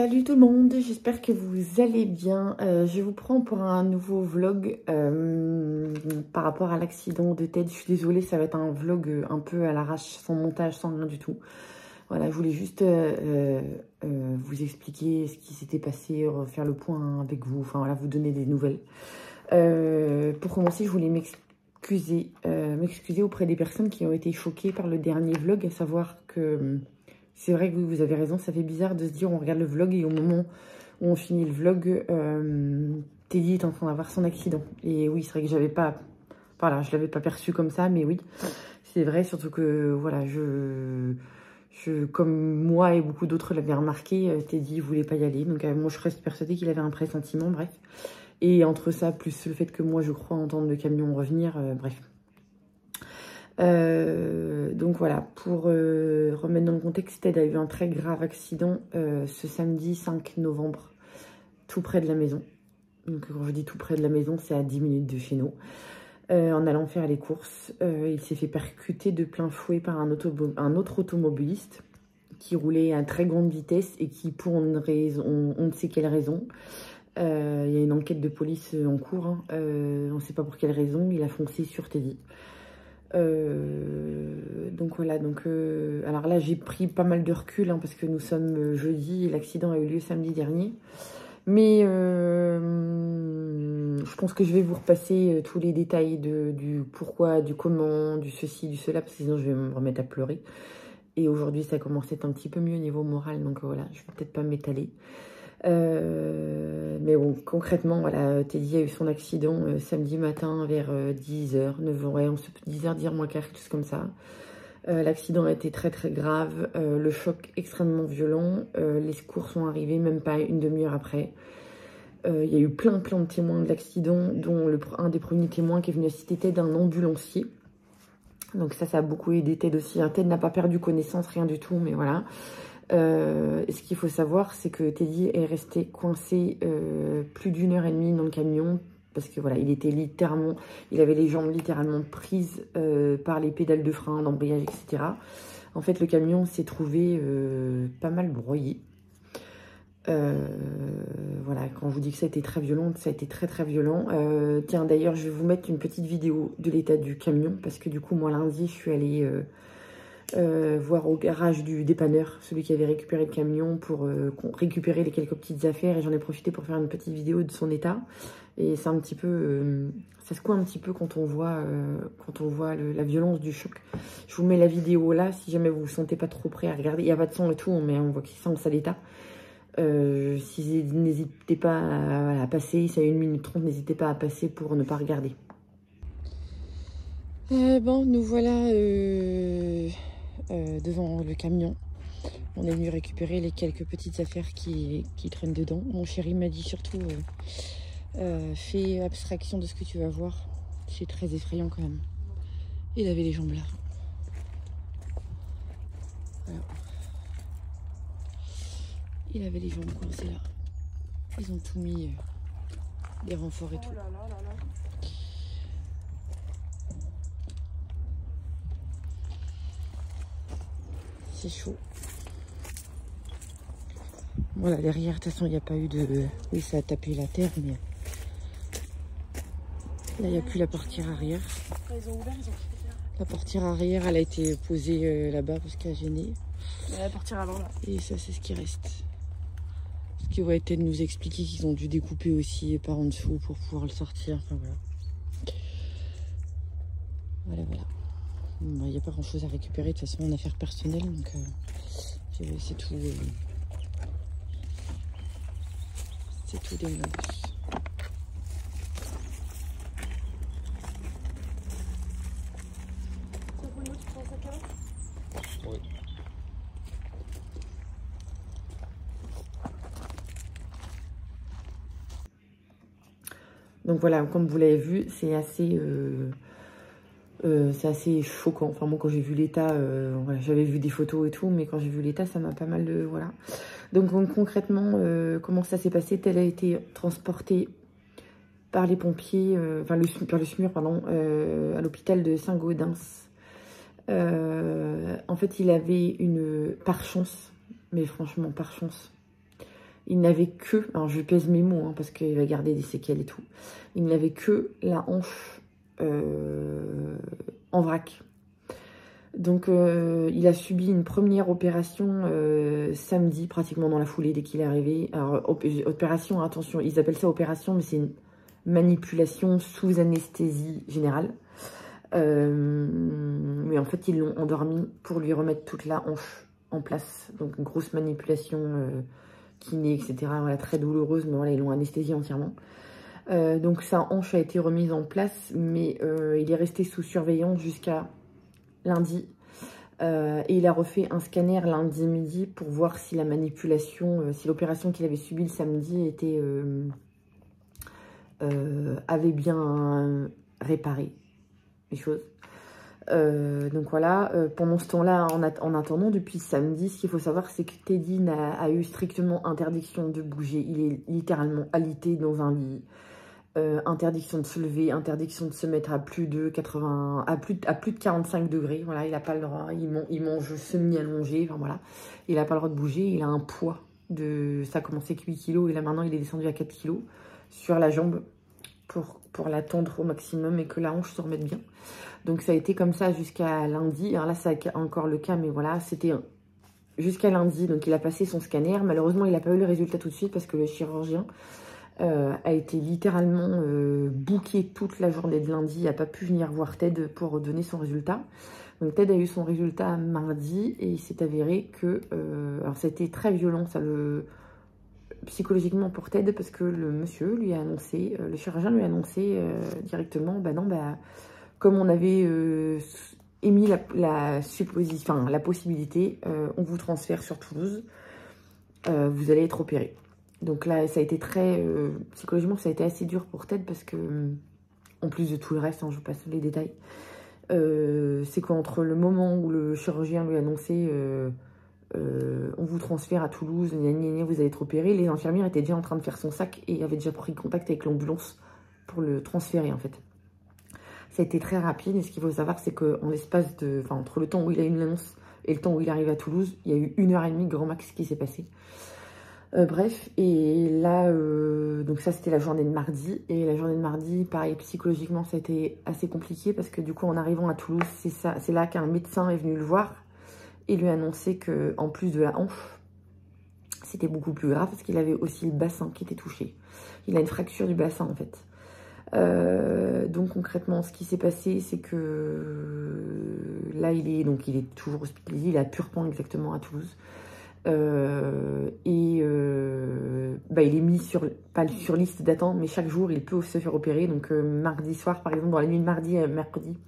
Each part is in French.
Salut tout le monde, j'espère que vous allez bien. Je vous prends pour un nouveau vlog par rapport à l'accident de Ted. Je suis désolée, ça va être un vlog un peu à l'arrache, sans montage, sans rien du tout. Voilà, je voulais juste vous expliquer ce qui s'était passé, faire le point avec vous, enfin voilà, vous donner des nouvelles. Pour commencer, je voulais m'excuser auprès des personnes qui ont été choquées par le dernier vlog, à savoir que... C'est vrai que vous avez raison, ça fait bizarre de se dire on regarde le vlog et au moment où on finit le vlog, Teddy est en train d'avoir son accident. Et oui, c'est vrai que j'avais pas, voilà, je l'avais pas perçu comme ça, mais oui, c'est vrai, surtout que voilà, comme moi et beaucoup d'autres l'avaient remarqué, Teddy voulait pas y aller. Donc moi je reste persuadée qu'il avait un pressentiment, bref. Et entre ça, plus le fait que moi je crois entendre le camion revenir, bref. Donc voilà, pour remettre dans le contexte, Ted a eu un très grave accident ce samedi 5 novembre, tout près de la maison. Donc quand je dis tout près de la maison, c'est à 10 minutes de chez nous. En allant faire les courses, il s'est fait percuter de plein fouet par un autre automobiliste qui roulait à très grande vitesse et qui, pour une raison, on ne sait quelle raison, il y a une enquête de police en cours, hein, on ne sait pas pour quelle raison, il a foncé sur Teddy. Donc voilà, alors là j'ai pris pas mal de recul hein, parce que nous sommes jeudi et l'accident a eu lieu samedi dernier, mais je pense que je vais vous repasser tous les détails du pourquoi, du comment, du ceci, du cela, parce que sinon je vais me remettre à pleurer. Et aujourd'hui ça commence à être un petit peu mieux au niveau moral, donc voilà, je vais peut-être pas m'étaler. Mais bon, concrètement, voilà, Teddy a eu son accident samedi matin vers 10h, 9h, 10h, 10h moins quart, quelque chose comme ça. L'accident a été très très grave, le choc extrêmement violent, les secours sont arrivés même pas une demi-heure après. Il y a eu plein de témoins de l'accident, dont un des premiers témoins qui est venu assister Ted, un ambulancier. Donc ça a beaucoup aidé Ted aussi. Ted n'a pas perdu connaissance, rien du tout, mais voilà. Ce qu'il faut savoir, c'est que Teddy est resté coincé plus d'1h30 dans le camion parce que voilà, il avait les jambes littéralement prises par les pédales de frein, d'embrayage, etc. En fait, le camion s'est trouvé pas mal broyé. Voilà, quand je vous dis que ça a été très violent, ça a été très très violent. Tiens, d'ailleurs, je vais vous mettre une petite vidéo de l'état du camion parce que du coup, moi lundi, je suis allée voir au garage du dépanneur, celui qui avait récupéré le camion pour récupérer les quelques petites affaires, et j'en ai profité pour faire une petite vidéo de son état. Et c'est un petit peu, ça secoue un petit peu quand on voit la violence du choc. Je vous mets la vidéo là, si jamais vous vous sentez pas trop prêt à regarder. Il n'y a pas de son et tout, mais on voit qu'il sent le sale état. Si n'hésitez pas à passer, ça a 1 minute 30, n'hésitez pas à passer pour ne pas regarder. Bon, nous voilà devant le camion. On est venu récupérer les quelques petites affaires qui traînent dedans. Mon chéri m'a dit surtout fais abstraction de ce que tu vas voir. C'est très effrayant quand même. Il avait les jambes là. Voilà. Il avait les jambes coincées là. Ils ont tout mis, des renforts et tout. C'est chaud. Voilà, derrière, de toute façon, il n'y a pas eu de... Oui, ça a tapé la terre, mais... Là, il n'y a plus la portière arrière. Ils ont ouvert, ils ont quitté. La portière arrière, elle a été posée là-bas parce qu'elle a gêné. La portière avant, là. Et ça, c'est ce qui reste. Ce qui va être de nous expliquer qu'ils ont dû découper aussi par en dessous pour pouvoir le sortir. Enfin, voilà. Voilà. Il n'y a pas grand-chose à récupérer. De toute façon, en affaires personnelles, donc c'est tout... c'est tout des meubles. Oui. Donc voilà, comme vous l'avez vu, c'est assez choquant. Enfin, moi, quand j'ai vu l'état, voilà, j'avais vu des photos et tout, mais quand j'ai vu l'état, ça m'a pas mal de... Voilà. Donc concrètement, comment ça s'est passé? Ted a été transporté par les pompiers, par le SMUR, pardon, à l'hôpital de Saint-Gaudens. En fait, il avait par chance, mais franchement par chance, il n'avait que, alors je pèse mes mots hein, parce qu'il va garder des séquelles et tout, il n'avait que la hanche en vrac. Donc il a subi une première opération samedi, pratiquement dans la foulée dès qu'il est arrivé. Alors opération, attention, ils appellent ça opération, mais c'est une manipulation sous anesthésie générale. Mais en fait, ils l'ont endormi pour lui remettre toute la hanche en place. Donc une grosse manipulation kiné, etc. Voilà, très douloureuse, mais voilà, ils l'ont anesthésié entièrement. Donc sa hanche a été remise en place, mais il est resté sous surveillance jusqu'à lundi. Et il a refait un scanner lundi midi pour voir si la manipulation, si l'opération qu'il avait subie le samedi était, avait bien réparé les choses. Donc voilà, pendant ce temps-là, en attendant, depuis samedi, ce qu'il faut savoir, c'est que Teddy a eu strictement interdiction de bouger. Il est littéralement alité dans un lit. Interdiction de se lever, interdiction de se mettre à plus de 80, à plus de 45 degrés. Voilà, il n'a pas le droit, il mange semi-allongé, enfin voilà. Il n'a pas le droit de bouger, il a un poids de, ça a commencé avec 8 kg et là maintenant il est descendu à 4 kg sur la jambe pour la tendre au maximum et que la hanche se remette bien. Donc ça a été comme ça jusqu'à lundi. Alors là, c'est encore le cas, mais voilà, c'était jusqu'à lundi. Donc il a passé son scanner. Malheureusement, il n'a pas eu le résultat tout de suite parce que le chirurgien a été littéralement booké toute la journée de lundi. Il n'a pas pu venir voir Ted pour donner son résultat. Donc Ted a eu son résultat mardi et il s'est avéré que... alors ça a été très violent, ça psychologiquement pour Ted, parce que le monsieur lui a annoncé, le chirurgien lui a annoncé directement, bah non, bah... Comme on avait émis la possibilité, on vous transfère sur Toulouse, vous allez être opéré. Donc là, ça a été très... psychologiquement, ça a été assez dur pour Ted parce que, en plus de tout le reste, hein, je vous passe les détails, c'est qu'entre le moment où le chirurgien lui a annoncé on vous transfère à Toulouse, vous allez être opéré, les infirmières étaient déjà en train de faire son sac et avaient déjà pris contact avec l'ambulance pour le transférer en fait. Ça a été très rapide et ce qu'il faut savoir, c'est qu'en l'espace de... Enfin, entre le temps où il a eu une annonce et le temps où il arrive à Toulouse, il y a eu 1h30 grand max qui s'est passé. Bref, et là, donc ça c'était la journée de mardi. Et la journée de mardi, pareil, psychologiquement, ça a été assez compliqué parce que du coup, en arrivant à Toulouse, c'est là qu'un médecin est venu le voir et lui a annoncé qu'en plus de la hanche, c'était beaucoup plus grave parce qu'il avait aussi le bassin qui était touché. Il a une fracture du bassin en fait. Donc concrètement ce qui s'est passé c'est que là il est toujours hospitalisé, il est à Purpan exactement à Toulouse il est mis pas sur liste d'attente mais chaque jour il peut se faire opérer. Donc mardi soir par exemple, dans la nuit de mardi à mercredi,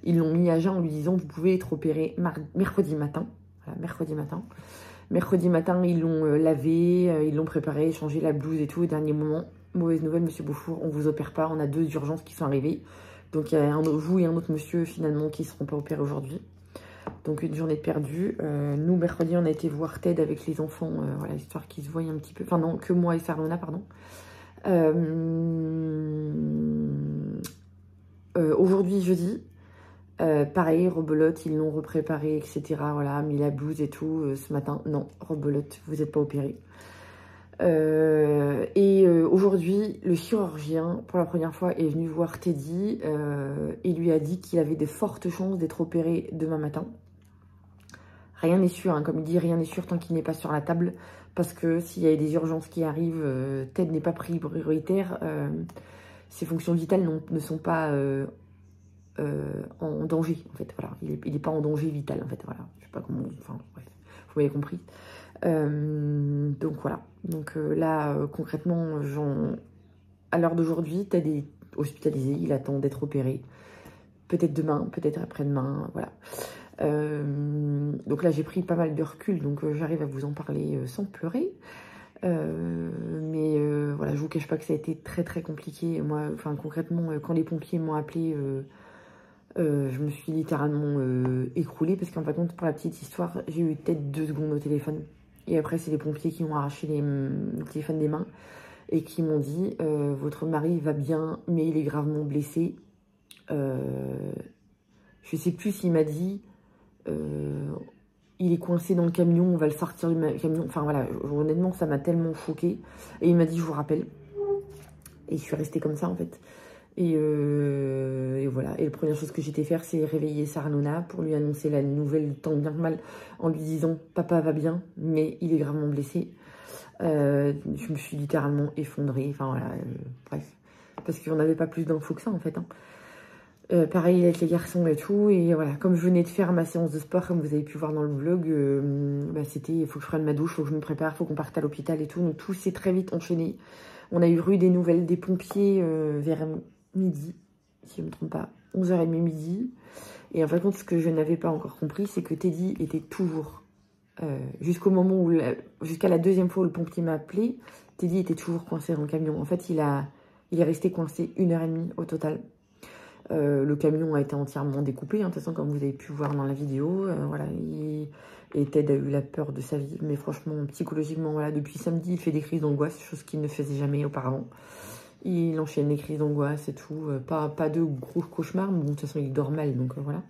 ils l'ont mis à jeun en lui disant vous pouvez être opéré mercredi matin. Voilà, mercredi matin ils l'ont lavé, ils l'ont préparé, changé la blouse et tout. Au dernier moment, mauvaise nouvelle, monsieur Beaufour, on vous opère pas, on a 2 urgences qui sont arrivées. Donc il y a vous et un autre monsieur finalement qui ne seront pas opérés aujourd'hui. Donc une journée de perdue. Nous, mercredi, on a été voir Ted avec les enfants, voilà, histoire qu'ils se voient un petit peu. Enfin non, que moi et Sarlona, pardon. Aujourd'hui, jeudi, pareil, rebelote, ils l'ont repréparé, etc. Voilà, mis la blouse et tout. Ce matin, non, rebelote, vous n'êtes pas opéré. Aujourd'hui, le chirurgien, pour la première fois, est venu voir Teddy et lui a dit qu'il avait de fortes chances d'être opéré demain matin. Rien n'est sûr, hein, comme il dit, rien n'est sûr tant qu'il n'est pas sur la table, parce que s'il y a des urgences qui arrivent, Ted n'est pas prioritaire, ses fonctions vitales ne sont pas en danger, en fait, voilà. Il n'est pas en danger vital, en fait, voilà. Je sais pas comment, enfin, bref, vous m'avez compris. Donc voilà, donc là concrètement à l'heure d'aujourd'hui Ted est hospitalisé, il attend d'être opéré, peut-être demain, peut-être après-demain, voilà. Donc là j'ai pris pas mal de recul, donc j'arrive à vous en parler sans pleurer, mais voilà, je vous cache pas que ça a été très très compliqué. Moi, enfin concrètement, quand les pompiers m'ont appelé, je me suis littéralement écroulée, parce qu'en fin de compte, pour la petite histoire, j'ai eu peut-être 2 secondes au téléphone. Et après, c'est les pompiers qui ont arraché le téléphone des mains et qui m'ont dit votre mari va bien, mais il est gravement blessé. Je sais plus s'il m'a dit il est coincé dans le camion, on va le sortir du camion. Enfin voilà, honnêtement, ça m'a tellement choquée. Et il m'a dit, je vous rappelle. Et je suis restée comme ça, en fait. Et voilà. Et la première chose que j'étais faire, c'est réveiller Sarah pour lui annoncer la nouvelle tant bien que mal, en lui disant, papa va bien, mais il est gravement blessé. Je me suis littéralement effondrée. Enfin voilà, bref. Parce qu'on n'avait pas plus d'infos que ça, en fait. Hein. Pareil avec les garçons et tout. Et voilà, comme je venais de faire ma séance de sport, comme vous avez pu voir dans le vlog, bah, c'était, il faut que je prenne ma douche, il faut que je me prépare, il faut qu'on parte à l'hôpital et tout. Donc tout s'est très vite enchaîné. On a eu des nouvelles des pompiers vers midi, si je ne me trompe pas, 11h30 midi. Et en fin de compte, ce que je n'avais pas encore compris, c'est que Teddy était toujours, jusqu'au moment où, jusqu'à la deuxième fois où le pompier m'a appelé, Teddy était toujours coincé dans le camion. En fait, il est resté coincé 1h30 au total. Le camion a été entièrement découpé, hein, de toute façon, comme vous avez pu voir dans la vidéo. Voilà, et Ted a eu la peur de sa vie. Mais franchement, psychologiquement, voilà, depuis samedi, il fait des crises d'angoisse, chose qu'il ne faisait jamais auparavant. Il enchaîne les crises d'angoisse et tout. Pas de gros cauchemars, mais bon, de toute façon, il dort mal, donc voilà.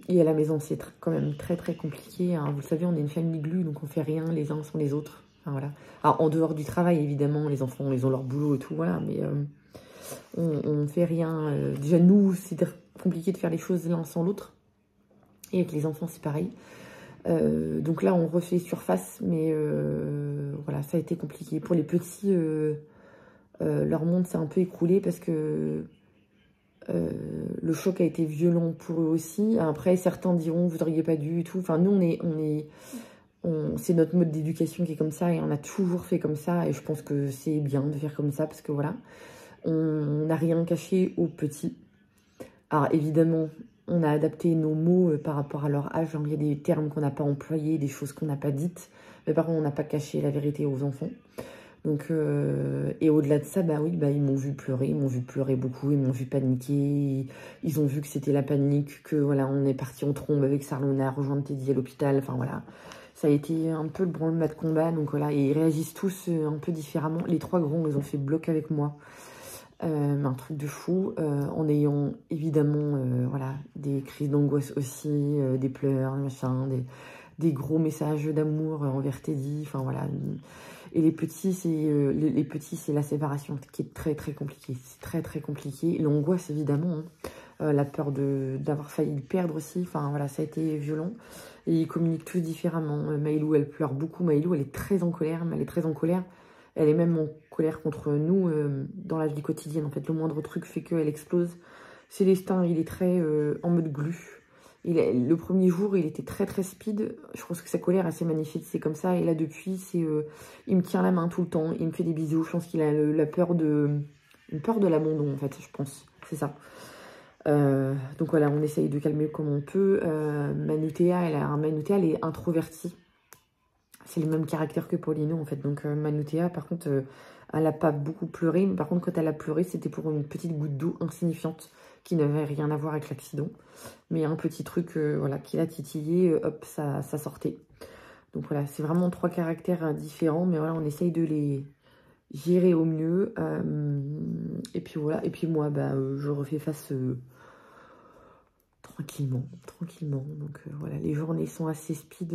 Et à la maison, c'est quand même très, très compliqué. Hein. Vous le savez, on est une famille glue, donc on fait rien les uns sans les autres. Enfin, voilà. Alors, en dehors du travail, évidemment, les enfants, ils ont leur boulot et tout, voilà, mais... on ne fait rien. Déjà, nous, c'est compliqué de faire les choses l'un sans l'autre. Et avec les enfants, c'est pareil. Donc là, on refait surface, mais voilà, ça a été compliqué. Pour les petits, leur monde s'est un peu écroulé parce que le choc a été violent pour eux aussi. Après, certains diront, vous n'auriez pas dû et tout. Enfin, nous, c'est notre mode d'éducation qui est comme ça et on a toujours fait comme ça. Et je pense que c'est bien de faire comme ça parce que voilà. On n'a rien caché aux petits. Alors évidemment, on a adapté nos mots par rapport à leur âge. Il y a des termes qu'on n'a pas employés, des choses qu'on n'a pas dites. Mais par contre, on n'a pas caché la vérité aux enfants. Donc, et au-delà de ça, bah oui, bah, ils m'ont vu pleurer beaucoup, ils m'ont vu paniquer. Ils ont vu que c'était la panique, que voilà, on est parti en trombe avec Sarlona, rejoindre Teddy à l'hôpital. Enfin voilà, ça a été un peu le branle-bas de combat. Donc voilà, et ils réagissent tous un peu différemment. Les trois grands, ils ont fait bloc avec moi. Un truc de fou, en ayant évidemment voilà, des crises d'angoisse aussi, des pleurs, machin, des gros messages d'amour envers Teddy, enfin voilà. Et les petits, c'est la séparation qui est très très compliquée, c'est très très compliqué. L'angoisse évidemment, hein. La peur d'avoir failli le perdre aussi, enfin voilà, ça a été violent. Et ils communiquent tous différemment. Maïlou, elle pleure beaucoup, Maïlou, elle est très en colère, mais elle est très en colère. Elle est même en colère contre nous dans la vie quotidienne. En fait, le moindre truc fait qu'elle explose. Célestin, il est très en mode glu. Le premier jour, il était très très speed. Je pense que sa colère, elle s'est magnifiée. C'est comme ça. Et là, depuis, il me tient la main tout le temps. Il me fait des bisous. Je pense qu'il a une peur de l'abandon, en fait, je pense. C'est ça. Donc voilà, on essaye de calmer comme on peut. Manutea, elle est introvertie. C'est le même caractère que Paulino, en fait. Donc, Manutea, par contre, elle n'a pas beaucoup pleuré. Mais par contre, quand elle a pleuré, c'était pour une petite goutte d'eau insignifiante qui n'avait rien à voir avec l'accident. Mais un petit truc, voilà, qui l'a titillé, hop, ça sortait. Donc, voilà, c'est vraiment trois caractères différents. Mais voilà, on essaye de les gérer au mieux. Et puis, voilà. Et puis, moi, bah, je refais face... tranquillement. Donc voilà, les journées sont assez speed.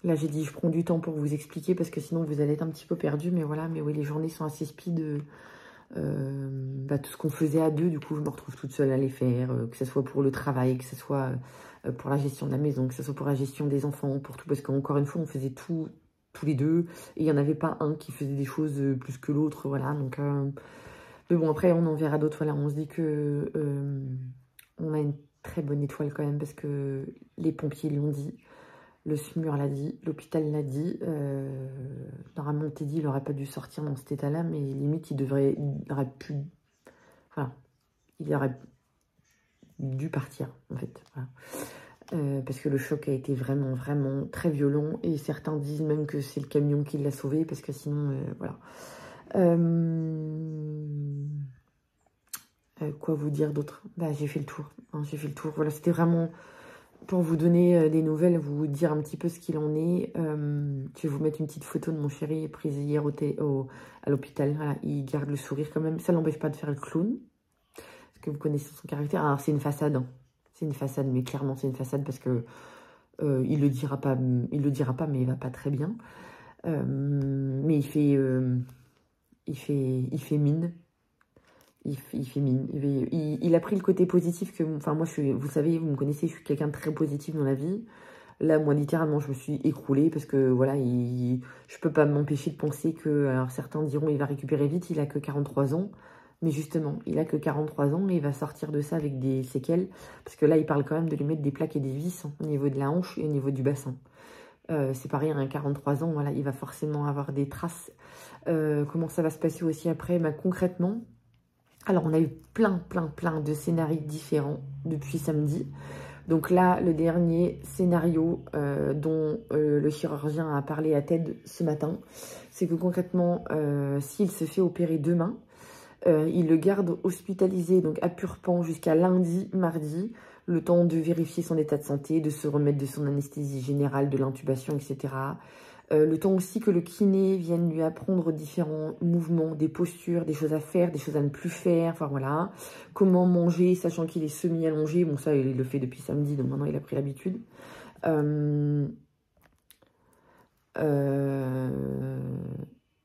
Là, j'ai dit, je prends du temps pour vous expliquer parce que sinon, vous allez être un petit peu perdu. Mais voilà, mais oui, les journées sont assez speed. Bah, tout ce qu'on faisait à deux, du coup, je me retrouve toute seule à les faire. Que ce soit pour le travail, que ce soit pour la gestion de la maison, que ce soit pour la gestion des enfants, pour tout. Parce qu'encore une fois, on faisait tout tous les deux. Et il n'y en avait pas un qui faisait des choses plus que l'autre. Voilà, donc... mais bon, après, on en verra d'autres. Voilà, on se dit que on a une très bonne étoile quand même parce que les pompiers l'ont dit, le SMUR l'a dit, l'hôpital l'a dit. Normalement, Teddy, il n'aurait pas dû sortir dans cet état-là, mais limite, il aurait dû partir, en fait. Voilà. Parce que le choc a été vraiment, vraiment très violent. Et certains disent même que c'est le camion qui l'a sauvé, parce que sinon, voilà. Quoi vous dire d'autre? Bah, j'ai fait le tour. Hein, j'ai fait le tour. Voilà, c'était vraiment pour vous donner des nouvelles, vous dire un petit peu ce qu'il en est. Je vais vous mettre une petite photo de mon chéri prise hier à l'hôpital. Voilà, il garde le sourire quand même. Ça l'empêche pas de faire le clown. Parce que vous connaissez son caractère. Alors, c'est une façade. Hein. C'est une façade, mais clairement c'est une façade parce que il le dira pas, mais il va pas très bien. Mais il fait mine. Il fait mine. Il a pris le côté positif que... Enfin, moi, vous savez, vous me connaissez, je suis quelqu'un de très positif dans la vie. Là, moi, littéralement, je me suis écroulée parce que, voilà, je peux pas m'empêcher de penser que... Alors, certains diront, il va récupérer vite, il a que 43 ans. Mais justement, il a que 43 ans et il va sortir de ça avec des séquelles. Parce que là, il parle quand même de lui mettre des plaques et des vis au niveau de la hanche et au niveau du bassin. C'est pareil, à 43 ans, voilà, il va forcément avoir des traces. Comment ça va se passer aussi après? Concrètement... Alors, on a eu plein de scénarios différents depuis samedi. Donc là, le dernier scénario dont le chirurgien a parlé à TED ce matin, c'est que concrètement, s'il se fait opérer demain, il le garde hospitalisé donc à Purpan jusqu'à lundi, mardi, le temps de vérifier son état de santé, de se remettre de son anesthésie générale, de l'intubation, etc. Le temps aussi que le kiné vienne lui apprendre différents mouvements, des postures, des choses à faire, des choses à ne plus faire, enfin voilà. Comment manger, sachant qu'il est semi-allongé. Bon, ça, il le fait depuis samedi, donc maintenant il a pris l'habitude.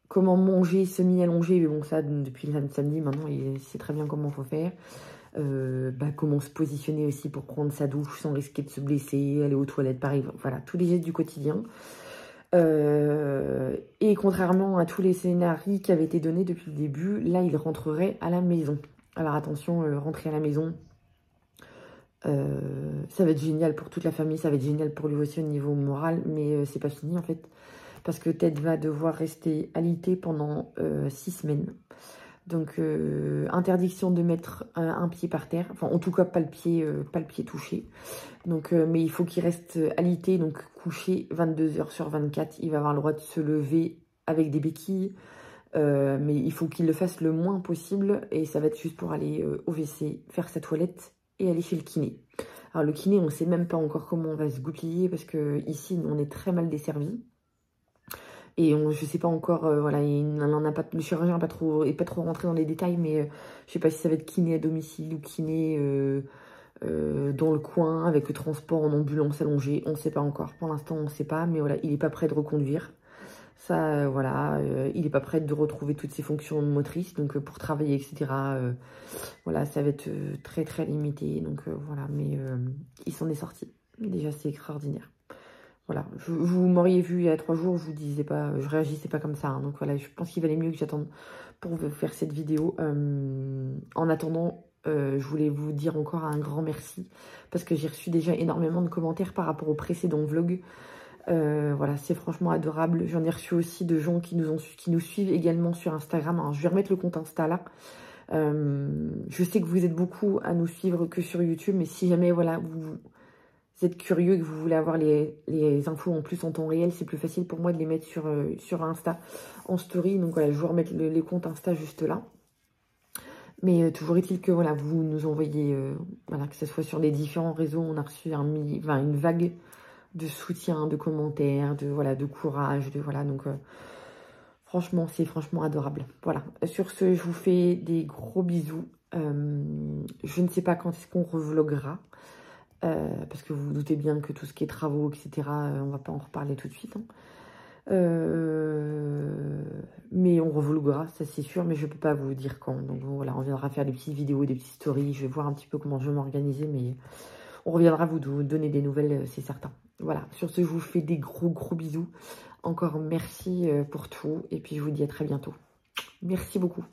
Comment manger semi-allongé, mais bon, ça, depuis le samedi, maintenant, il sait très bien comment il faut faire. Comment se positionner aussi pour prendre sa douche sans risquer de se blesser, aller aux toilettes, pareil. Voilà, tous les gestes du quotidien. Et contrairement à tous les scénarios qui avaient été donnés depuis le début, là, il rentrerait à la maison. Alors attention, rentrer à la maison, ça va être génial pour toute la famille, ça va être génial pour lui aussi au niveau moral, mais c'est pas fini en fait. Parce que Ted va devoir rester alité pendant 6 semaines. Donc, interdiction de mettre un pied par terre. Enfin, en tout cas, pas le pied touché. Donc, mais il faut qu'il reste alité, donc couché 22 heures sur 24. Il va avoir le droit de se lever avec des béquilles. Mais il faut qu'il le fasse le moins possible. Et ça va être juste pour aller au WC, faire sa toilette et aller chez le kiné. Alors, le kiné, on ne sait même pas encore comment on va se goupiller. Parce que ici, on est très mal desservis. Et je ne sais pas encore, voilà, le chirurgien n'est pas trop rentré dans les détails, mais je ne sais pas si ça va être kiné à domicile ou kiné dans le coin avec le transport en ambulance allongée. On ne sait pas encore. Pour l'instant, on ne sait pas, mais voilà, il n'est pas prêt de reconduire. Ça, voilà, il n'est pas prêt de retrouver toutes ses fonctions motrices, donc pour travailler, etc. Voilà, ça va être très limité, donc voilà, mais il s'en est sorti. Déjà, c'est extraordinaire. Voilà, vous m'auriez vu il y a 3 jours, je vous disais pas, je réagissais pas comme ça. Hein, donc voilà, je pense qu'il valait mieux que j'attende pour vous faire cette vidéo. En attendant, je voulais vous dire encore un grand merci parce que j'ai reçu déjà énormément de commentaires par rapport au précédent vlog. Voilà, c'est franchement adorable. J'en ai reçu aussi de gens qui nous suivent également sur Instagram. Alors, je vais remettre le compte Insta là. Je sais que vous êtes beaucoup à nous suivre que sur YouTube, mais si jamais voilà vous êtes curieux et que vous voulez avoir les infos en plus en temps réel, c'est plus facile pour moi de les mettre sur Insta en story. Donc voilà, je vais remettre les comptes Insta juste là. Mais toujours est-il que voilà, vous nous envoyez, voilà, que ce soit sur les différents réseaux, on a reçu une vague de soutien, de commentaires, de courage, voilà, donc franchement, c'est franchement adorable. Voilà, sur ce, je vous fais des gros bisous. Je ne sais pas quand est-ce qu'on revloguera. Parce que vous vous doutez bien que tout ce qui est travaux, etc., on va pas en reparler tout de suite. Hein. Mais on revloguera, ça c'est sûr, mais je peux pas vous dire quand. Donc voilà, on viendra faire des petites vidéos, des petites stories. Je vais voir un petit peu comment je vais m'organiser, mais on reviendra vous donner des nouvelles, c'est certain. Voilà, sur ce, je vous fais des gros bisous. Encore merci pour tout, et puis je vous dis à très bientôt. Merci beaucoup.